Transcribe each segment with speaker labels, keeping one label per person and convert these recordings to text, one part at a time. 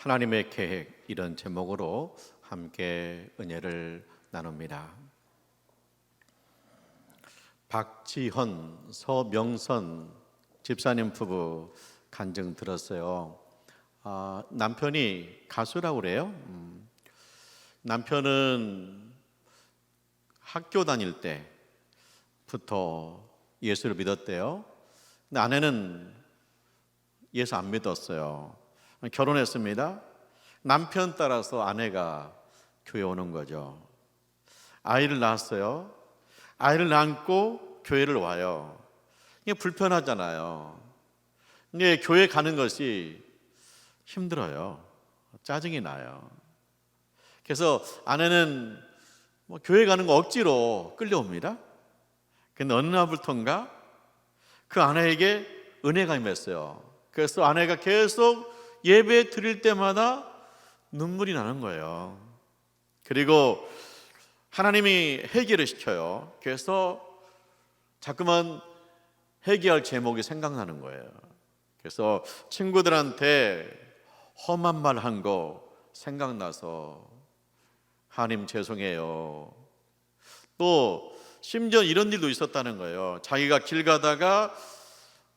Speaker 1: 하나님의 계획, 이런 제목으로 함께 은혜를 나눕니다. 박지현, 서명선 집사님 부부 간증 들었어요. 남편이 가수라고 그래요. 남편은 학교 다닐 때부터 예수를 믿었대요. 근데 아내는 예수 안 믿었어요. 결혼했습니다. 남편 따라서 아내가 교회 오는 거죠. 아이를 낳았어요. 아이를 낳고 교회를 와요. 이게 불편하잖아요. 근데 교회 가는 것이 힘들어요. 짜증이 나요. 그래서 아내는 교회 가는 거 억지로 끌려옵니다. 근데 어느 날부터인가 그 아내에게 은혜가 임했어요. 그래서 아내가 계속 예배 드릴 때마다 눈물이 나는 거예요. 그리고 하나님이 회개를 시켜요. 그래서 자꾸만 회개할 제목이 생각나는 거예요. 그래서 친구들한테 험한 말 한 거 생각나서 하나님 죄송해요. 또 심지어 이런 일도 있었다는 거예요. 자기가 길 가다가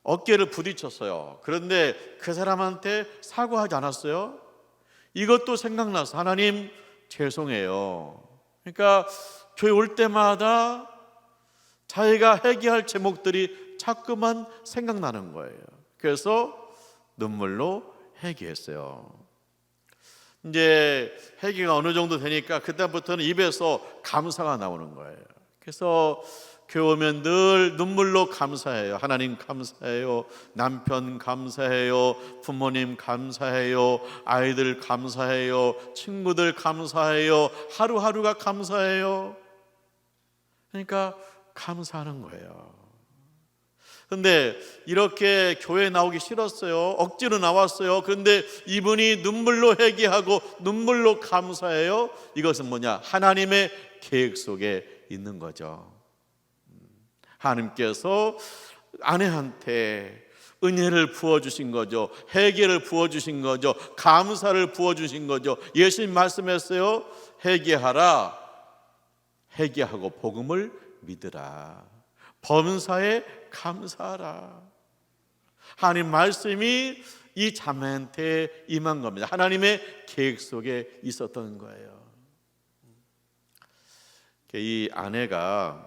Speaker 1: 어깨를 부딪혔어요. 그런데 그 사람한테 사과하지 않았어요. 이것도 생각나서 하나님 죄송해요. 그러니까 교회 올 때마다 자기가 회개할 제목들이 자꾸만 생각나는 거예요. 그래서 눈물로 회개했어요. 이제 회개가 어느 정도 되니까 그때부터는 입에서 감사가 나오는 거예요. 그래서 교회 오면 늘 눈물로 감사해요. 하나님 감사해요. 남편 감사해요. 부모님 감사해요. 아이들 감사해요. 친구들 감사해요. 하루하루가 감사해요. 그러니까 감사하는 거예요. 근데 이렇게 교회 나오기 싫었어요. 억지로 나왔어요. 그런데 이분이 눈물로 회개하고 눈물로 감사해요. 이것은 뭐냐? 하나님의 계획 속에 있는 거죠. 하나님께서 아내한테 은혜를 부어주신 거죠. 회개를 부어주신 거죠. 감사를 부어주신 거죠. 예수님 말씀했어요. 회개하라. 회개하고 복음을 믿으라. 범사에 감사하라. 하나님 말씀이 이 자매한테 임한 겁니다. 하나님의 계획 속에 있었던 거예요. 이 아내가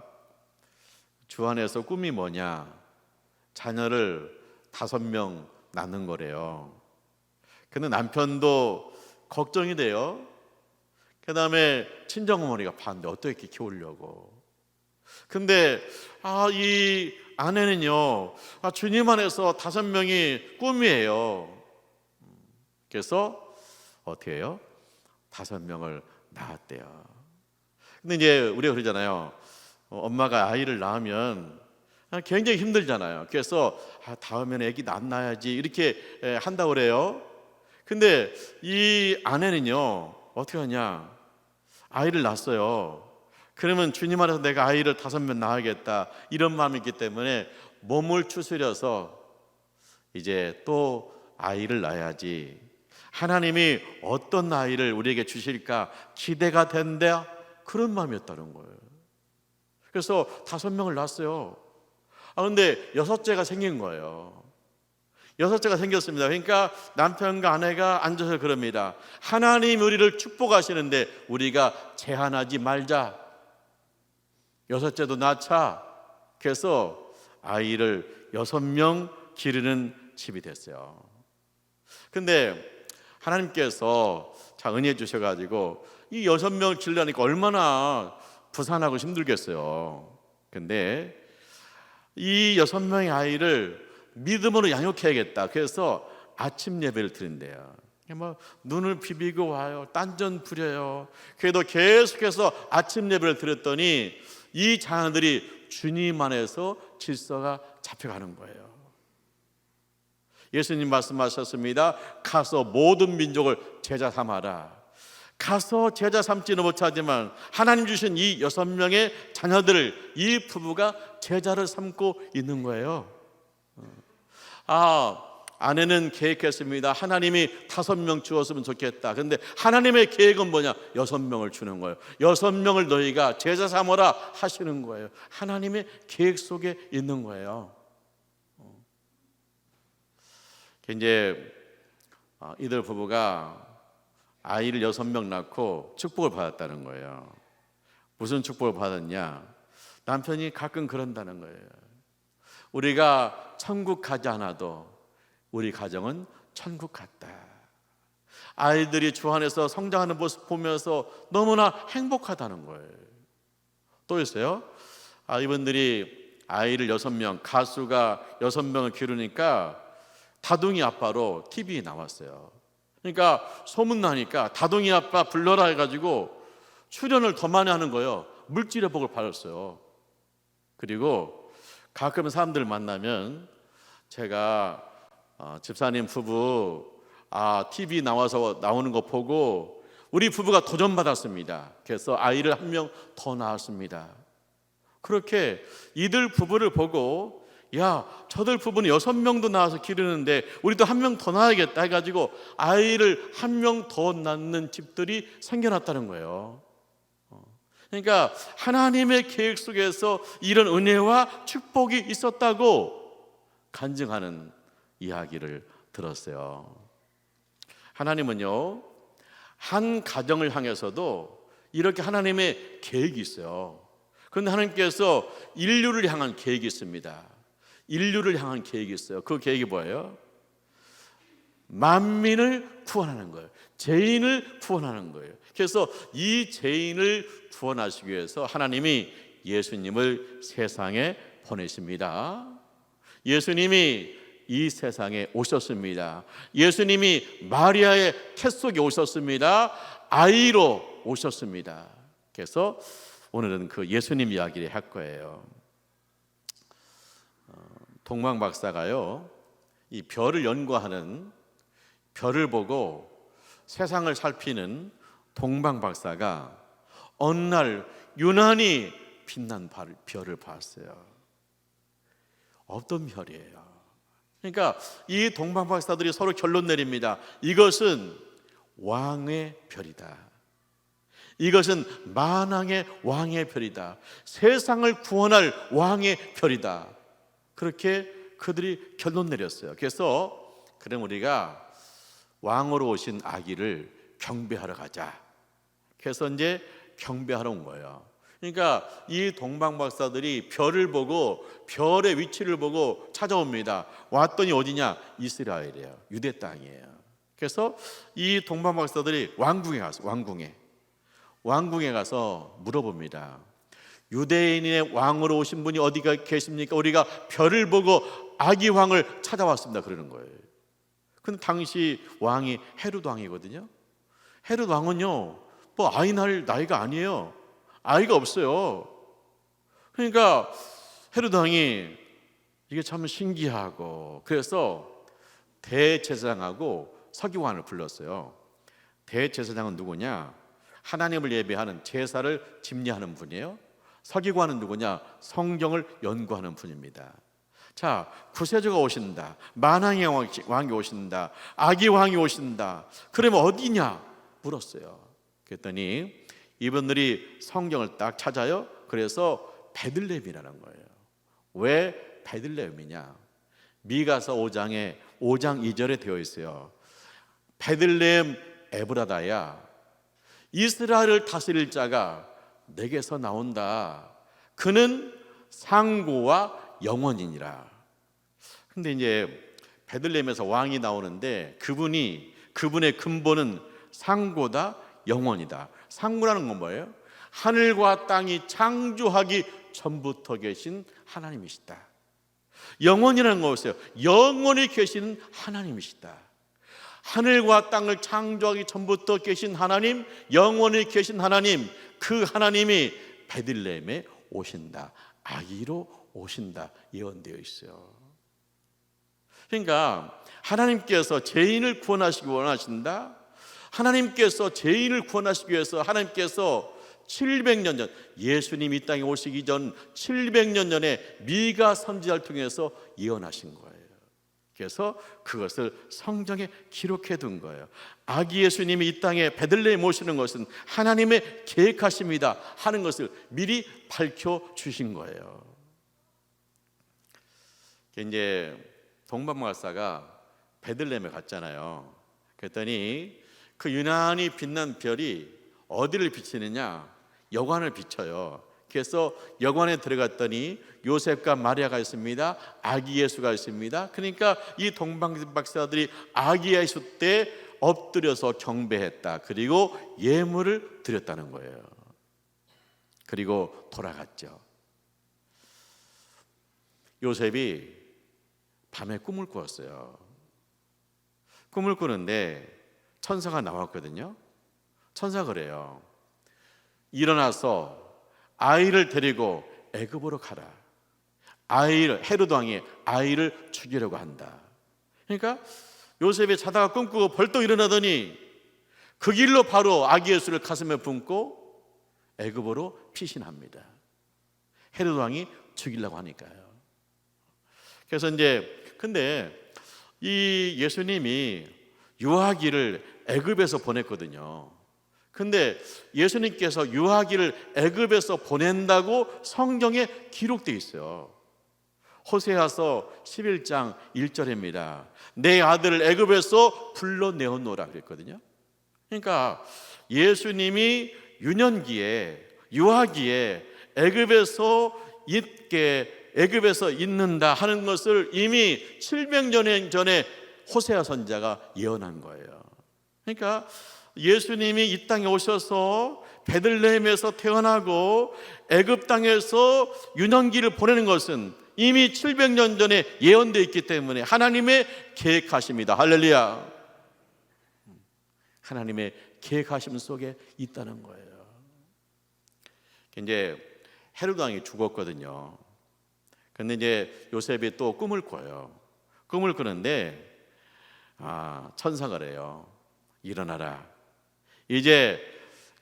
Speaker 1: 주 안에서 꿈이 뭐냐? 자녀를 5명 낳는 거래요. 근데 남편도 걱정이 돼요. 그 다음에 친정어머니가 봤는데 어떻게 이렇게 키우려고. 근데 이 아내는요, 주님 안에서 5명이 꿈이에요. 그래서 어떻게 해요? 5명을 낳았대요. 근데 이제 우리가 그러잖아요. 엄마가 아이를 낳으면 굉장히 힘들잖아요. 그래서 다음에는 아기 낳아야지 이렇게 한다고 그래요. 근데 이 아내는요, 어떻게 하냐? 아이를 낳았어요. 그러면 주님 안에서 내가 아이를 5명 낳아야겠다 이런 마음이 있기 때문에 몸을 추스려서 이제 또 아이를 낳아야지, 하나님이 어떤 아이를 우리에게 주실까 기대가 된다, 그런 마음이었다는 거예요. 그래서 5명을 낳았어요. 근데 6째가 생긴 거예요. 6째가 생겼습니다. 그러니까 남편과 아내가 앉아서 그럽니다. 하나님 우리를 축복하시는데 우리가 제한하지 말자. 6째도 낳자. 그래서 아이를 6명 기르는 집이 됐어요. 근데 하나님께서 은혜 주셔가지고 이 6명을 기르려니까 얼마나 부산하고 힘들겠어요. 근데 이 6명의 아이를 믿음으로 양육해야겠다. 그래서 아침 예배를 드린대요. 눈을 비비고 와요. 딴전 부려요. 그래도 계속해서 아침 예배를 드렸더니 이 자녀들이 주님 안에서 질서가 잡혀가는 거예요. 예수님 말씀하셨습니다. 가서 모든 민족을 제자 삼아라. 가서 제자 삼지는 못하지만 하나님 주신 이 6명의 자녀들을 이 부부가 제자를 삼고 있는 거예요. 아내는 계획했습니다. 하나님이 5명 주었으면 좋겠다. 그런데 하나님의 계획은 뭐냐? 6명을 주는 거예요. 6명을 너희가 제자 삼으라 하시는 거예요. 하나님의 계획 속에 있는 거예요. 이제 이들 부부가 아이를 6명 낳고 축복을 받았다는 거예요. 무슨 축복을 받았냐? 남편이 가끔 그런다는 거예요. 우리가 천국 가지 않아도 우리 가정은 천국 같다. 아이들이 주 안에서 성장하는 모습 보면서 너무나 행복하다는 거예요. 또 있어요. 이분들이 아이를 6명, 가수가 6명을 기르니까 다둥이 아빠로 TV에 나왔어요. 그러니까 소문나니까 다둥이 아빠 불러라 해가지고 출연을 더 많이 하는 거예요. 물질의 복을 받았어요. 그리고 가끔 사람들 만나면 제가 집사님 부부 TV 나와서 나오는 거 보고 우리 부부가 도전받았습니다. 그래서 아이를 1명 더 낳았습니다. 그렇게 이들 부부를 보고 야, 저들 부부는 6명도 낳아서 기르는데 우리도 1명 더 낳아야겠다 해가지고 아이를 1명 더 낳는 집들이 생겨났다는 거예요. 그러니까 하나님의 계획 속에서 이런 은혜와 축복이 있었다고 간증하는 이야기를 들었어요. 하나님은요, 한 가정을 향해서도 이렇게 하나님의 계획이 있어요. 그런데 하나님께서 인류를 향한 계획이 있습니다. 인류를 향한 계획이 있어요. 그 계획이 뭐예요? 만민을 구원하는 거예요. 죄인을 구원하는 거예요. 그래서 이 죄인을 구원하시기 위해서 하나님이 예수님을 세상에 보내십니다. 예수님이 이 세상에 오셨습니다. 예수님이 마리아의 태 속에 오셨습니다. 아이로 오셨습니다. 그래서 오늘은 그 예수님 이야기를 할 거예요. 동방 박사가요, 이 별을 연구하는, 별을 보고 세상을 살피는 동방 박사가 어느 날 유난히 빛난 별을 봤어요. 어떤 별이에요? 그러니까 이 동방 박사들이 서로 결론 내립니다. 이것은 왕의 별이다. 이것은 만왕의 왕의 별이다. 세상을 구원할 왕의 별이다. 그렇게 그들이 결론 내렸어요. 그래서 그럼 우리가 왕으로 오신 아기를 경배하러 가자. 그래서 이제 경배하러 온 거예요. 그러니까 이 동방 박사들이 별을 보고 별의 위치를 보고 찾아옵니다. 왔더니 어디냐? 이스라엘이에요. 유대 땅이에요. 그래서 이 동방 박사들이 왕궁에 가서 물어봅니다. 유대인의 왕으로 오신 분이 어디가 계십니까? 우리가 별을 보고 아기 왕을 찾아왔습니다. 그러는 거예요. 근데 당시 왕이 헤롯 왕이거든요. 헤롯 왕은요, 뭐 아이 낳을 나이가 아니에요. 아이가 없어요. 그러니까 헤롯 왕이 이게 참 신기하고, 그래서 대제사장하고 서기관을 불렀어요. 대제사장은 누구냐? 하나님을 예배하는 제사를 집례하는 분이에요. 서기관은 누구냐? 성경을 연구하는 분입니다. 자, 구세주가 오신다. 만왕의 왕이 오신다. 아기 왕이 오신다. 그러면 어디냐? 물었어요. 그랬더니 이분들이 성경을 딱 찾아요. 그래서 베들레헴이라는 거예요. 왜 베들레헴이냐? 미가서 5장 2절에 되어 있어요. 베들레헴 에브라다야, 이스라엘을 다스릴 자가 내게서 나온다. 그는 상고와 영원이니라. 근데 이제 베들레헴에서 왕이 나오는데 그분의 근본은 상고다, 영원이다. 상고라는 건 뭐예요? 하늘과 땅이 창조하기 전부터 계신 하나님이시다. 영원이라는 것이요, 영원히 계시는 하나님이시다. 하늘과 땅을 창조하기 전부터 계신 하나님, 영원히 계신 하나님, 그 하나님이 베들레헴에 오신다. 아기로 오신다. 예언되어 있어요. 그러니까 하나님께서 죄인을 구원하시기 원하신다. 하나님께서 죄인을 구원하시기 위해서 하나님께서 700년 전, 예수님이 이 땅에 오시기 전 700년 전에 미가 선지자를 통해서 예언하신 거예요. 그래서 그것을 성경에 기록해 둔 거예요. 아기 예수님이 이 땅에 베들레헴에 오시는 것은 하나님의 계획하십니다 하는 것을 미리 밝혀 주신 거예요. 이제 동방박사가 베들레헴에 갔잖아요. 그랬더니 그 유난히 빛난 별이 어디를 비치느냐? 여관을 비춰요. 그래서 여관에 들어갔더니 요셉과 마리아가 있습니다. 아기 예수가 있습니다. 그러니까 이 동방박사들이 아기 예수 때 엎드려서 경배했다. 그리고 예물을 드렸다는 거예요. 그리고 돌아갔죠. 요셉이 밤에 꿈을 꾸었어요. 꿈을 꾸는데 천사가 나왔거든요. 천사가 그래요. 일어나서 아이를 데리고 애굽으로 가라. 헤롯 왕이 아이를 죽이려고 한다. 그러니까 요셉이 자다가 꿈꾸고 벌떡 일어나더니 그 길로 바로 아기 예수를 가슴에 품고 애굽으로 피신합니다. 헤롯 왕이 죽이려고 하니까요. 그래서 근데 이 예수님이 유아기를 애굽에서 보냈거든요. 근데 예수님께서 유아기를 애굽에서 보낸다고 성경에 기록되어 있어요. 호세아서 11장 1절입니다. 내 아들을 애굽에서 불러내었노라 그랬거든요. 그러니까 예수님이 유년기에 유아기에 애굽에서 있는다 하는 것을 이미 700년 전에 호세아 선지자가 예언한 거예요. 그러니까 예수님이 이 땅에 오셔서 베들레헴에서 태어나고 애굽 땅에서 유년기를 보내는 것은 이미 700년 전에 예언되어 있기 때문에 하나님의 계획하십니다. 할렐루야. 하나님의 계획하심 속에 있다는 거예요. 이제 헤롯 왕이 죽었거든요. 근데 이제 요셉이 또 꿈을 꿔요. 꿈을 꾸는데 천사가 그래요. 일어나라. 이제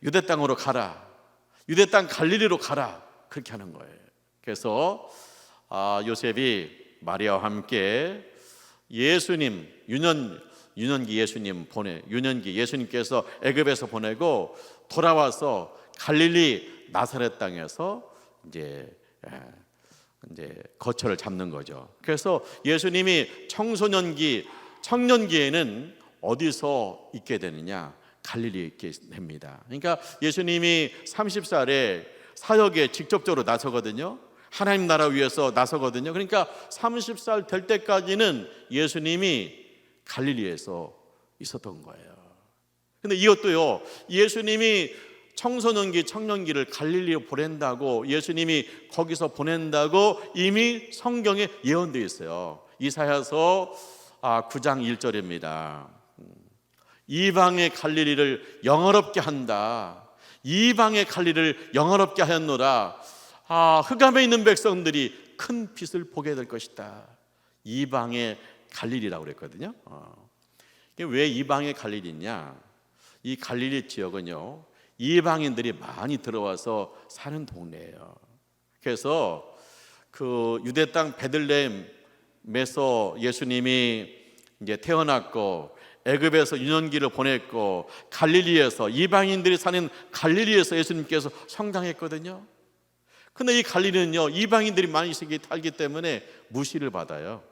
Speaker 1: 유대 땅으로 가라. 유대 땅 갈릴리로 가라. 그렇게 하는 거예요. 그래서 요셉이 마리아와 함께 예수님 유년기 예수님께서 애굽에서 보내고 돌아와서 갈릴리 나사렛 땅에서 이제 거처를 잡는 거죠. 그래서 예수님이 청년기에는 어디서 있게 되느냐? 갈릴리에 있게 됩니다. 그러니까 예수님이 30살에 사역에 직접적으로 나서거든요. 하나님 나라 위해서 나서거든요. 그러니까 30살 될 때까지는 예수님이 갈릴리에서 있었던 거예요. 근데 이것도요, 예수님이 청년기를 갈릴리로 보낸다고, 예수님이 거기서 보낸다고 이미 성경에 예언되어 있어요. 이사야서 9장 1절입니다. 이방의 갈릴리를 영화롭게 한다. 이방의 갈릴리를 영화롭게 하였노라. 흑암에 있는 백성들이 큰 빛을 보게 될 것이다. 이방의 갈릴리라고 그랬거든요. 왜 이방의 갈릴리냐? 이 갈릴리 지역은요, 이방인들이 많이 들어와서 사는 동네예요. 그래서 그 유대 땅 베들레헴에서 예수님이 이제 태어났고 애굽에서 유년기를 보냈고 갈릴리에서 이방인들이 사는 갈릴리에서 예수님께서 성장했거든요. 근데 이 갈릴리는요, 이방인들이 많이 살기 때문에 무시를 받아요.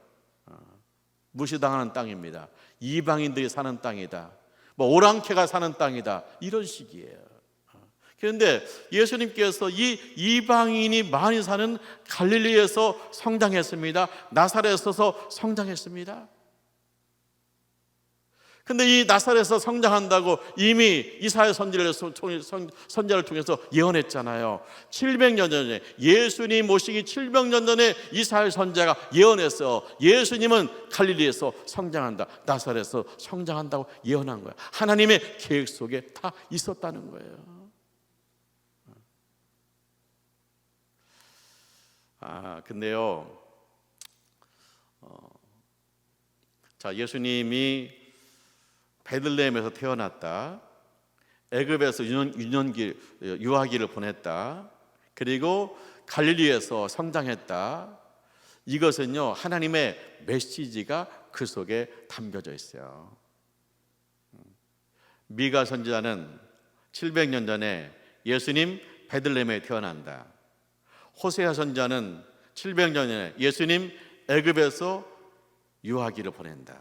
Speaker 1: 무시당하는 땅입니다. 이방인들이 사는 땅이다. 오랑캐가 사는 땅이다. 이런 식이에요. 그런데 예수님께서 이 이방인이 많이 사는 갈릴리에서 성장했습니다. 나사렛에서 성장했습니다. 근데 이 나사렛에서 성장한다고 이미 이사야 선지자를 통해서 예언했잖아요. 700년 전에, 예수님 오시기 700년 전에 이사야 선지자가 예언했어요. 예수님은 갈릴리에서 성장한다, 나사렛에서 성장한다고 예언한 거예요. 하나님의 계획 속에 다 있었다는 거예요. 근데요, 예수님이 베들레헴에서 태어났다, 애굽에서 유아기를 보냈다, 그리고 갈릴리에서 성장했다, 이것은요, 하나님의 메시지가 그 속에 담겨져 있어요. 미가 선지자는 700년 전에 예수님 베들레헴에 태어난다. 호세아 선지자는 700년 전에 예수님 애굽에서 유아기를 보낸다.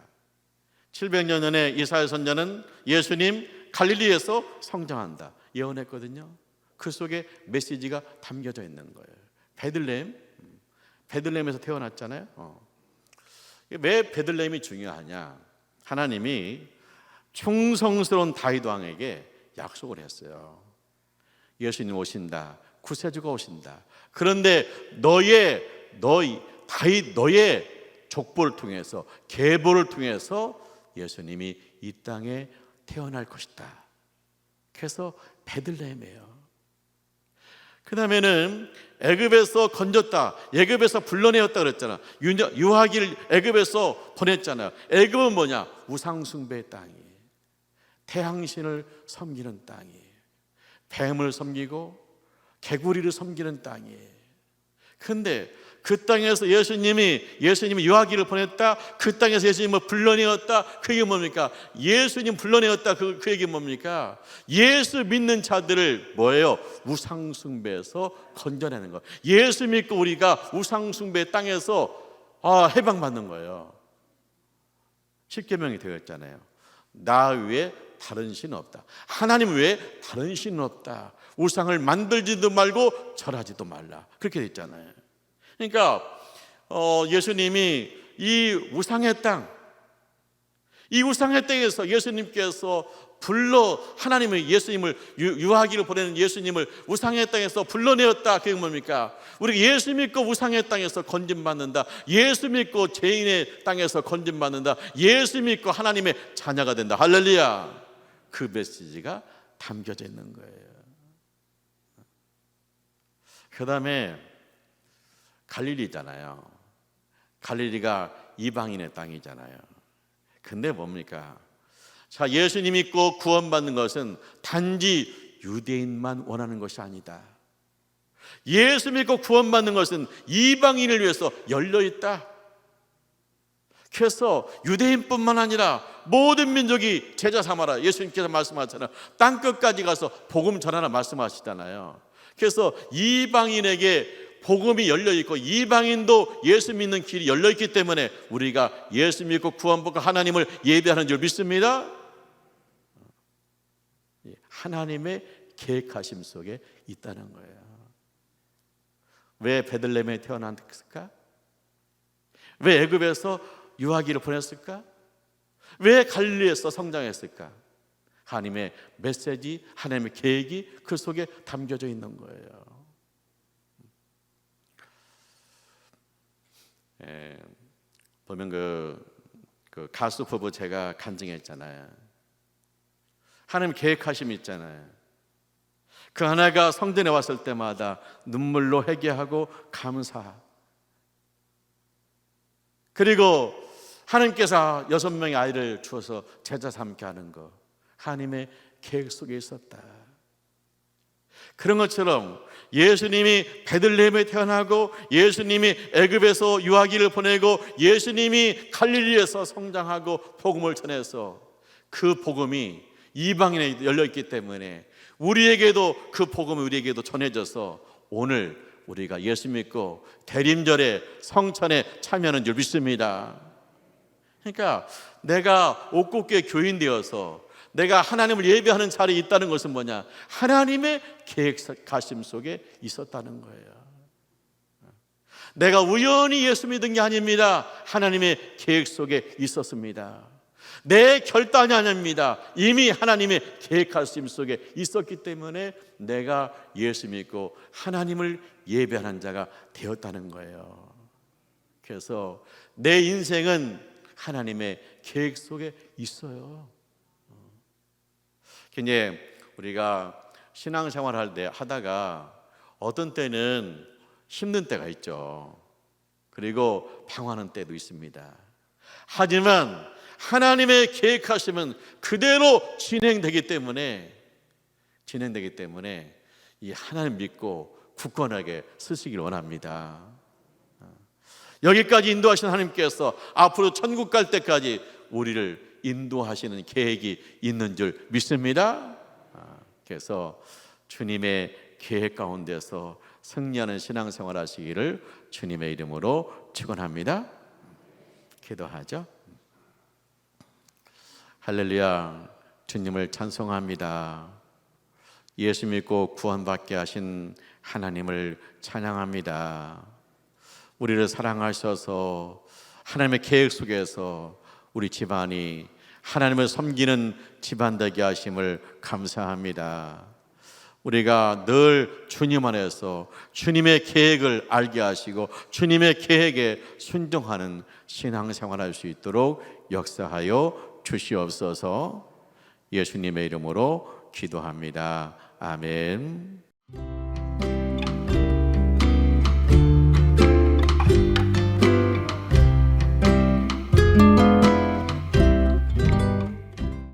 Speaker 1: 700년 전에 이사야 선지자는 예수님 갈릴리에서 성장한다 예언했거든요. 그 속에 메시지가 담겨져 있는 거예요. 베들레헴에서 태어났잖아요. 왜 베들레헴이 중요하냐? 하나님이 충성스러운 다윗 왕에게 약속을 했어요. 예수님 오신다. 구세주가 오신다. 그런데 다윗 너의 족보를 통해서, 계보를 통해서 예수님이 이 땅에 태어날 것이다. 그래서 베들레헴이에요. 그 다음에는 애굽에서 건졌다, 애굽에서 불러내었다 그랬잖아. 유아기를 애굽에서 보냈잖아요. 애굽은 뭐냐? 우상숭배의 땅이에요. 태양신을 섬기는 땅이에요. 뱀을 섬기고 개구리를 섬기는 땅이에요. 그런데 그 땅에서 예수님이 유아기를 보냈다. 그 땅에서 예수님을 불러내었다. 그게 뭡니까? 예수님 불러내었다. 그 얘기 뭡니까? 예수 믿는 자들을 뭐예요? 우상숭배에서 건져내는 거. 예수 믿고 우리가 우상숭배 땅에서 해방받는 거예요. 십계명이 되었잖아요. 나 외에 다른 신은 없다. 하나님 외에 다른 신은 없다. 우상을 만들지도 말고 절하지도 말라. 그렇게 됐잖아요. 그러니까 예수님이 이 우상의 땅에서 예수님께서 하나님의 예수님을 유아기를 보내는 예수님을 우상의 땅에서 불러내었다. 그게 뭡니까? 우리가 예수 믿고 우상의 땅에서 건짐받는다. 예수 믿고 죄인의 땅에서 건짐받는다. 예수 믿고 하나님의 자녀가 된다. 할렐루야. 그 메시지가 담겨져 있는 거예요. 그 다음에 갈릴리잖아요. 갈릴리가 이방인의 땅이잖아요. 근데 뭡니까? 자, 예수님 믿고 구원받는 것은 단지 유대인만 원하는 것이 아니다. 예수 믿고 구원받는 것은 이방인을 위해서 열려있다. 그래서 유대인뿐만 아니라 모든 민족이 제자 삼아라. 예수님께서 말씀하셨잖아요. 땅끝까지 가서 복음 전하라 말씀하시잖아요. 그래서 이방인에게 복음이 열려있고 이방인도 예수 믿는 길이 열려있기 때문에 우리가 예수 믿고 구원받고 하나님을 예배하는 줄 믿습니다. 하나님의 계획하심 속에 있다는 거예요. 왜 베들레헴에 태어났을까? 왜 애굽에서 유아기를 보냈을까? 왜 갈릴리에서 성장했을까? 하나님의 메시지, 하나님의 계획이 그 속에 담겨져 있는 거예요. 보면 그 가수 부부 제가 간증했잖아요. 하나님 계획하심이 있잖아요. 그 하나가 성전에 왔을 때마다 눈물로 회개하고 감사. 그리고 하나님께서 6명의 아이를 주어서 제자 삼게 하는 거, 하나님의 계획 속에 있었다. 그런 것처럼 예수님이 베들레헴에 태어나고 예수님이 애굽에서 유아기를 보내고 예수님이 갈릴리에서 성장하고 복음을 전해서 그 복음이 이방인에 열려있기 때문에 우리에게도 그 복음이 우리에게도 전해져서 오늘 우리가 예수 믿고 대림절에 성찬에 참여하는 줄 믿습니다. 그러니까 내가 옥국교회 교인 되어서 내가 하나님을 예배하는 자리에 있다는 것은 뭐냐? 하나님의 계획하심 속에 있었다는 거예요. 내가 우연히 예수 믿은 게 아닙니다. 하나님의 계획 속에 있었습니다. 내 결단이 아닙니다. 이미 하나님의 계획하심 속에 있었기 때문에 내가 예수 믿고 하나님을 예배하는 자가 되었다는 거예요. 그래서 내 인생은 하나님의 계획 속에 있어요. 이제 우리가 신앙생활 하다가 어떤 때는 힘든 때가 있죠. 그리고 방황하는 때도 있습니다. 하지만 하나님의 계획하심은 그대로 진행되기 때문에 이 하나님 믿고 굳건하게 서시길 원합니다. 여기까지 인도하신 하나님께서 앞으로 천국 갈 때까지 우리를 인도하시는 계획이 있는 줄 믿습니다. 그래서 주님의 계획 가운데서 승리하는 신앙생활 하시기를 주님의 이름으로 축원합니다. 기도하죠. 할렐루야. 주님을 찬송합니다. 예수 믿고 구원받게 하신 하나님을 찬양합니다. 우리를 사랑하셔서 하나님의 계획 속에서 우리 집안이 하나님을 섬기는 집안 되게 하심을 감사합니다. 우리가 늘 주님 안에서 주님의 계획을 알게 하시고 주님의 계획에 순종하는 신앙생활 할 수 있도록 역사하여 주시옵소서. 예수님의 이름으로 기도합니다. 아멘.